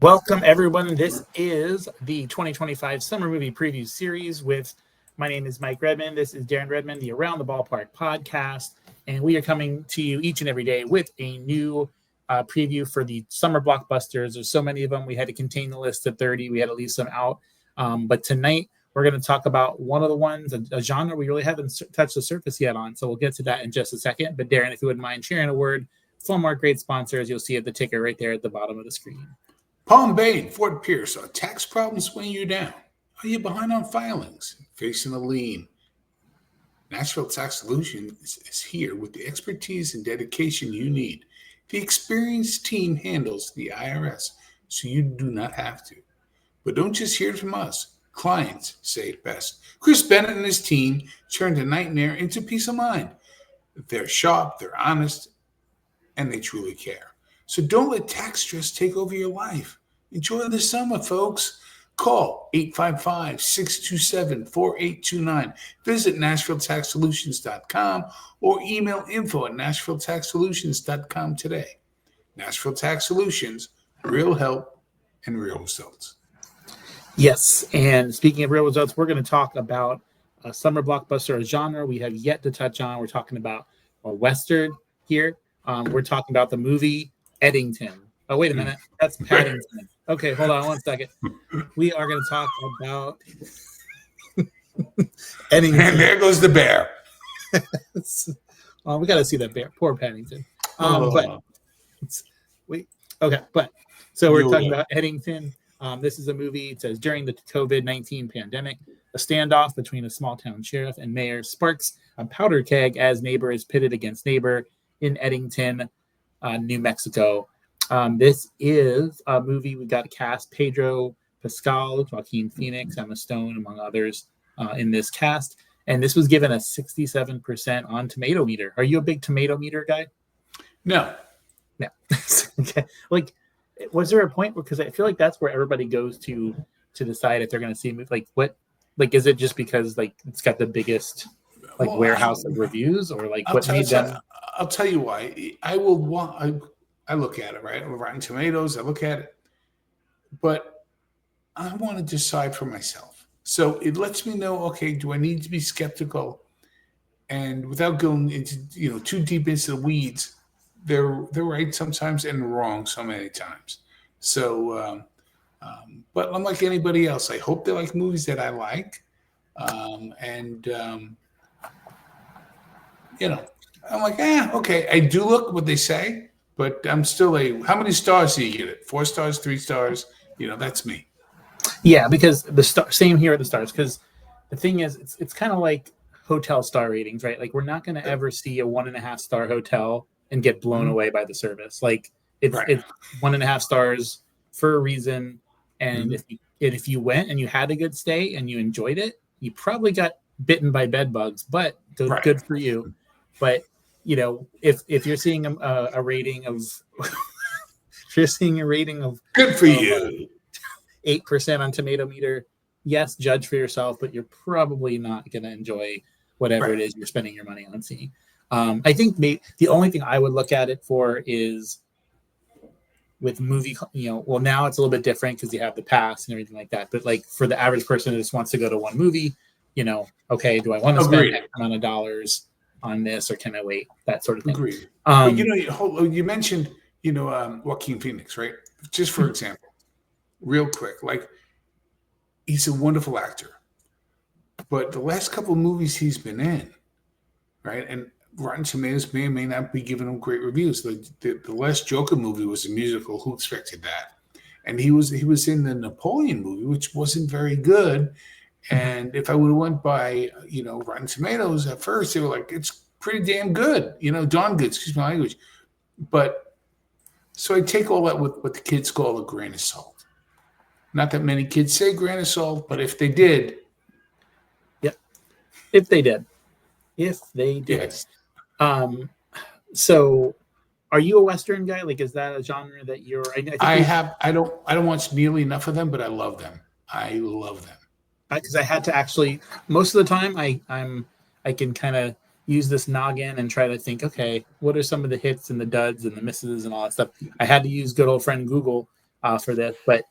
Welcome, everyone. This is the 2025 Summer Movie Preview Series with, my name is Mike Redmond. This is Darren Redmond, the Around the Ballpark podcast. And we are coming to you each and every day with a new preview for the summer blockbusters. There's so many of them. We had to contain the list to 30. We had to leave some out. But tonight, we're going to talk about one of the ones, a genre we really haven't touched the surface yet on. So we'll get to that in just a second. But Darren, if you wouldn't mind sharing a word from our great sponsors, you'll see at the ticker right there at the bottom of the screen. Palm Bay and Fort Pierce. Are tax problems weighing you down? Are you behind on filings? Facing a lien? Nashville Tax Solutions is here with the expertise and dedication you need. The experienced team handles the IRS, so you do not have to. But don't just hear it from us. Clients say it best. Chris Bennett and his team turned a nightmare into peace of mind. They're sharp, they're honest, and they truly care. So don't let tax stress take over your life. Enjoy the summer, folks. Call 855-627-4829. Visit NashvilleTaxSolutions.com or email info@NashvilleTaxSolutions.com today. Nashville Tax Solutions, real help and real results. Yes, and speaking of real results, we're going to talk about a summer blockbuster, a genre we have yet to touch on. We're talking about a Western here. We're talking about the movie Eddington. Oh, wait a minute. That's Paddington. Okay, hold on one second. We are going to talk about Eddington. And there goes the bear. We got to see that bear. Poor Paddington. But we're talking about Eddington. This is a movie. It says during the COVID-19 pandemic, a standoff between a small town sheriff and mayor sparks a powder keg as neighbor is pitted against neighbor in Eddington, New Mexico. This is a movie. We got cast Pedro Pascal, Joaquin Phoenix, Emma Stone, among others in this cast. And this was given a 67% on Tomato Meter. Are you a big Tomato Meter guy? No. Okay. Like, was there a point because I feel like that's where everybody goes to decide if they're going to see a movie? Like, what? Like, is it just because like it's got the biggest warehouse of reviews, or like what made them? I'll tell you why. I look at it, right? Rotten Tomatoes, I look at it. But I want to decide for myself. So it lets me know, okay, do I need to be skeptical? And without going into, too deep into the weeds, they're right sometimes and wrong so many times. So, but unlike anybody else, I hope they like movies that I like. I'm like, okay. I do look what they say. But I'm still how many stars do you give it? 4 stars, 3 stars? That's me. Yeah, because same here at the stars. Because the thing is, it's kind of like hotel star ratings, right? Like we're not going to ever see a 1.5 star hotel and get blown away by the service. Like it's 1.5 stars for a reason. And if you went and you had a good stay and you enjoyed it, you probably got bitten by bed bugs. But good for you. But if you're seeing a rating of, good for you, 8% on Tomato Meter, yes, judge for yourself, but you're probably not going to enjoy whatever it is you're spending your money on seeing. I think the only thing I would look at it for is with movie, now it's a little bit different because you have the pass and everything like that. But like for the average person who just wants to go to one movie, okay, do I want to spend X amount of dollars on this, or can I wait? That sort of thing. Agreed. You mentioned, Joaquin Phoenix, right? Just for example, real quick, like he's a wonderful actor, but the last couple of movies he's been in, right? And Rotten Tomatoes may or may not be giving him great reviews. The last Joker movie was a musical. Who expected that? And he was in the Napoleon movie, which wasn't very good. And if I would have went by, Rotten Tomatoes at first, they were like, it's pretty damn good, darn good, excuse my language. But so I take all that with what the kids call a grain of salt. Not that many kids say grain of salt, but if they did. Yep. If they did. Yes. So are you a Western guy? Like, is that a genre that you're, I don't watch nearly enough of them, but I love them. Because I had to actually, most of the time I can kind of use this noggin and try to think, okay, what are some of the hits and the duds and the misses and all that stuff. I had to use good old friend Google for this. But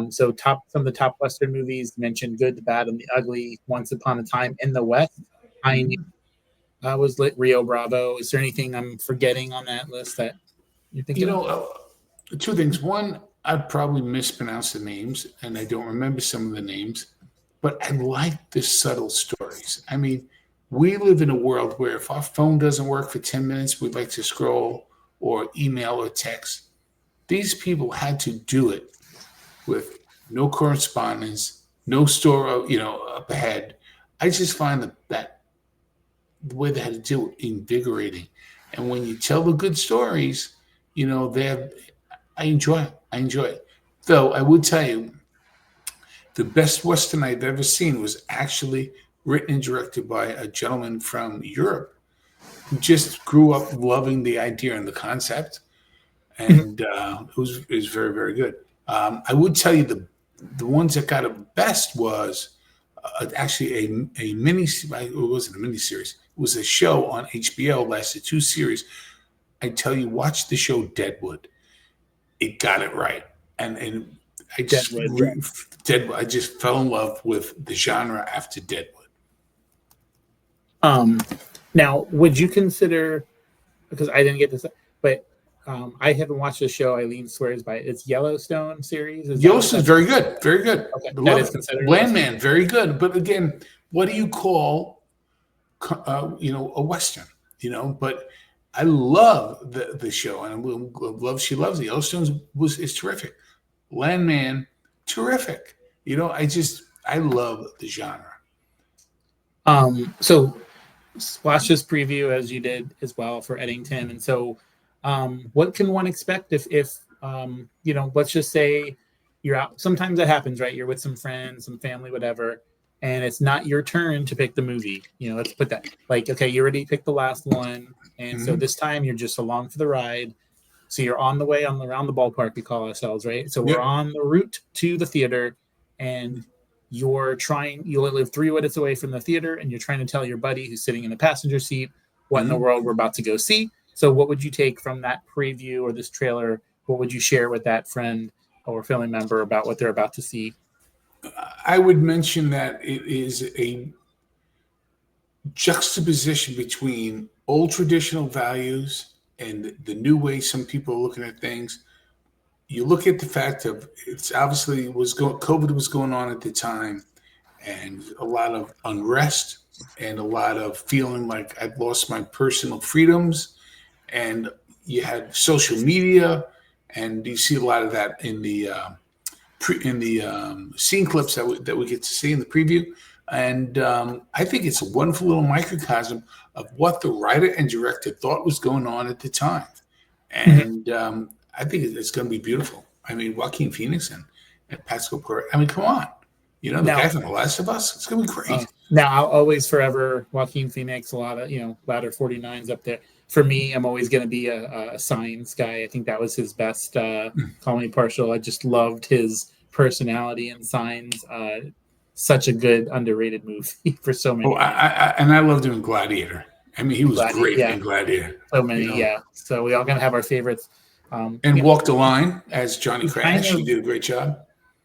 so some of the top Western movies mentioned Good, the Bad, and the Ugly, Once Upon a Time in the West, Pioneer, was lit, Rio Bravo. Is there anything I'm forgetting on that list that you're thinking of? Two things. One, I'd probably mispronounce the names, and I don't remember some of the names, but I like the subtle stories. I mean, we live in a world where if our phone doesn't work for 10 minutes, we'd like to scroll or email or text. These people had to do it with no correspondence, no store, up ahead. I just find that the way they had to do it invigorating. And when you tell the good stories, I enjoy it. I enjoy it. Though I would tell you, the best Western I've ever seen was actually written and directed by a gentleman from Europe who just grew up loving the idea and the concept. And it was very, very good. I would tell you the ones that got it best was actually a mini. It wasn't a mini series. It was a show on HBO. Lasted 2 series. I tell you, watch the show Deadwood. It got it right, and I just Deadwood. I just fell in love with the genre after Deadwood. Now, would you consider, because I didn't get this, but I haven't watched the show Eileen swears by it. It's Yellowstone series. Yellowstone's very good. Very good. Okay. That is considered Landman, very good. But again, what do you call, a Western? But I love the show, and she loves it. Yellowstone is terrific. Landman, terrific. I love the genre. So watch this preview as you did as well for Eddington, and so what can one expect if let's just say you're out. Sometimes that happens, right? You're with some friends, some family, whatever, and it's not your turn to pick the movie. Let's put that okay, you already picked the last one, and so this time you're just along for the ride. So you're on the way around the ballpark, we call ourselves, right? So we're on the route to the theater, and you live 3 minutes away from the theater, and you're trying to tell your buddy who's sitting in the passenger seat what in the world we're about to go see. So what would you take from that preview or this trailer? What would you share with that friend or family member about what they're about to see? I would mention that it is a juxtaposition between old traditional values and the new way some people are looking at things. You look at the fact of it's obviously COVID was going on at the time, and a lot of unrest and a lot of feeling like I've lost my personal freedoms. And you had social media, and you see a lot of that in the scene clips that we get to see in the preview. And I think it's a wonderful little microcosm of what the writer and director thought was going on at the time. And I think it's going to be beautiful. I mean, Joaquin Phoenix and Pascal Perret. I mean, come on. The guy from The Last of Us. It's going to be great. Now, I'll always forever Joaquin Phoenix, a lot of, ladder 49s up there. For me, I'm always going to be a Signs guy. I think that was his best. Call Me Partial. I just loved his personality in Signs. Such a good underrated movie for so many. And I loved him in Gladiator. I mean, he was great in Gladiator. So many, So we all going to have our favorites. And Walk the Line as Johnny Crash. He did a great job.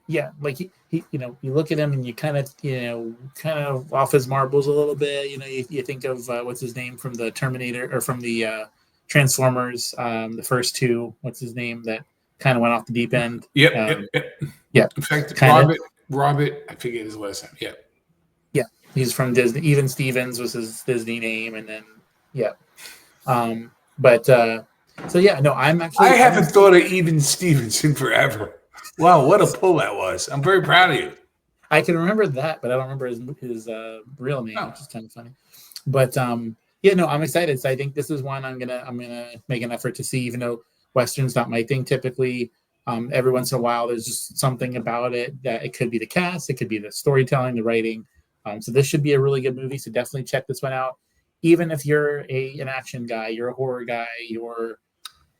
Yeah, like he you look at him and you kind of off his marbles a little bit. You think of what's his name from the Terminator or from the Transformers, the first 2. What's his name that kind of went off the deep end? Yep. Yeah. In fact, Robert, I forget his last name. Yeah. Yeah, he's from Disney. Even Stevens was his Disney name, and then I haven't thought of Even Stevens in forever. Wow, what a pull that was. I'm very proud of you. I can remember that, but I don't remember his real name, which is kind of funny. But I'm excited. So I think this is one I'm gonna make an effort to see, even though Western's not my thing typically. Every once in a while, there's just something about it that it could be the cast, it could be the storytelling, the writing. So this should be a really good movie. So definitely check this one out. Even if you're an action guy, you're a horror guy, you're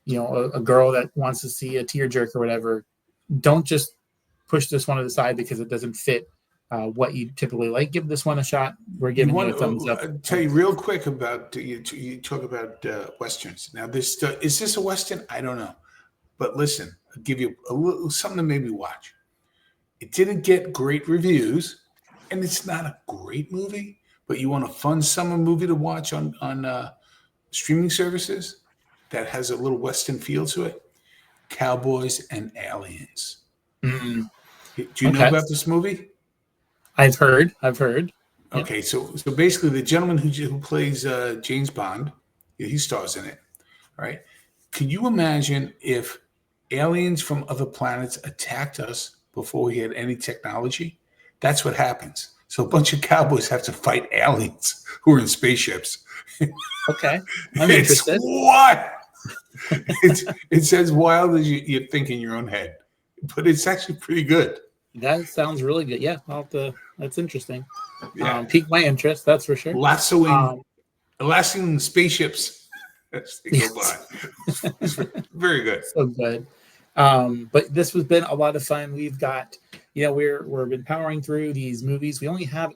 a girl that wants to see a tearjerker or whatever, don't just push this one to the side because it doesn't fit what you typically like. Give this one a shot. We're giving you a thumbs up. I'll tell you real quick about you talk about Westerns. Now, is this a Western? I don't know. But listen, I'll give you a little something to maybe watch. It didn't get great reviews, and it's not a great movie, but you want a fun summer movie to watch on streaming services that has a little Western feel to it. Cowboys and Aliens. Mm, Do you know about this movie? I've heard. Okay, so basically, the gentleman who plays James Bond, he stars in it. All right. Can you imagine if aliens from other planets attacked us before we had any technology? That's what happens. So a bunch of cowboys have to fight aliens who are in spaceships. Okay, I'm interested. What? It's as wild as you think in your own head, but it's actually pretty good. That sounds really good. Yeah, I'll have to. That's interesting. Yeah. Piqued my interest. That's for sure. Lassoing spaceships as they go by. It's very good. So good. But this has been a lot of fun. We've got, we're been powering through these movies. We only have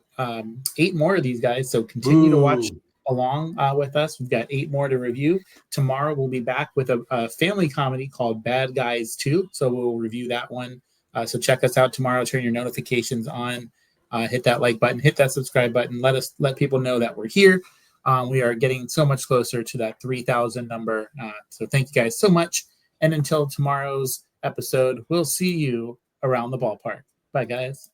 8 more of these guys, so continue to watch along with us. We've got 8 more to review. Tomorrow we'll be back with a family comedy called Bad Guys 2. So we'll review that one. So check us out tomorrow. Turn your notifications on. Hit that like button. Hit that subscribe button. Let people know that we're here. We are getting so much closer to that 3,000 number. So thank you guys so much. And until tomorrow's episode, we'll see you around the ballpark. Bye, guys.